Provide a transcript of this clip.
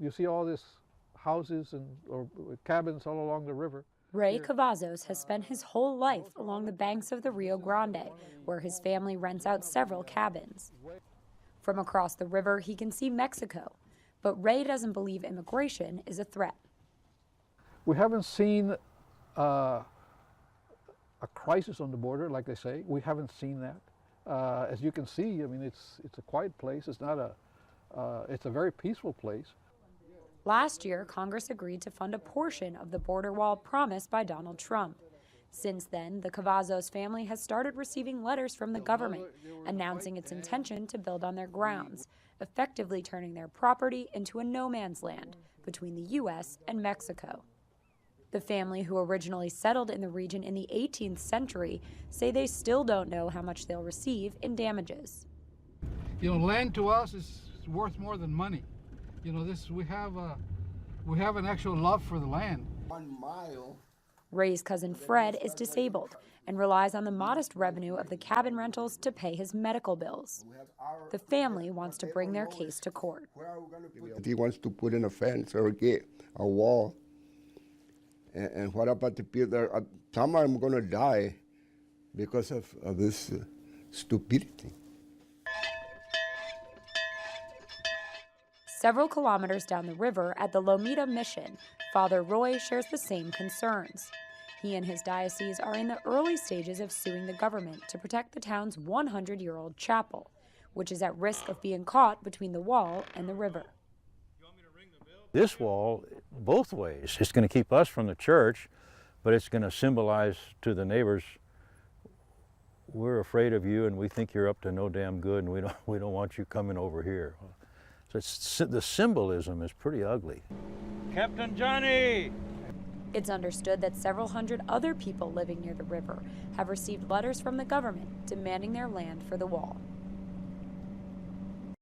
You see all these houses or cabins all along the river. Ray Cavazos has spent his whole life along the banks of the Rio Grande, where his family rents out several cabins. From across the river, he can see Mexico, but Ray doesn't believe immigration is a threat. We haven't seen a crisis on the border, like they say. We haven't seen that. As you can see, I mean, it's a quiet place. It's not it's a very peaceful place. Last year, Congress agreed to fund a portion of the border wall promised by Donald Trump. Since then, the Cavazos family has started receiving letters from the government announcing its intention to build on their grounds, effectively turning their property into a no man's land between the U.S. and Mexico. The family, who originally settled in the region in the 18th century, say they still don't know how much they'll receive in damages. You know, land to us is worth more than money. You know, we have an actual love for the land. 1 mile. Ray's cousin Fred is disabled and relies on the modest revenue of the cabin rentals to pay his medical bills. The family wants to bring their case to court. He wants to put in a fence or get a wall. And what about the people that somehow I'm going to die because of this stupidity? Several kilometers down the river at the Lomita Mission, Father Roy shares the same concerns. He and his diocese are in the early stages of suing the government to protect the town's 100-year-old chapel, which is at risk of being caught between the wall and the river. This wall, both ways, it's going to keep us from the church, but it's going to symbolize to the neighbors, we're afraid of you and we think you're up to no damn good and we don't want you coming over here. So the symbolism is pretty ugly. Captain Johnny! It's understood that several hundred other people living near the river have received letters from the government demanding their land for the wall.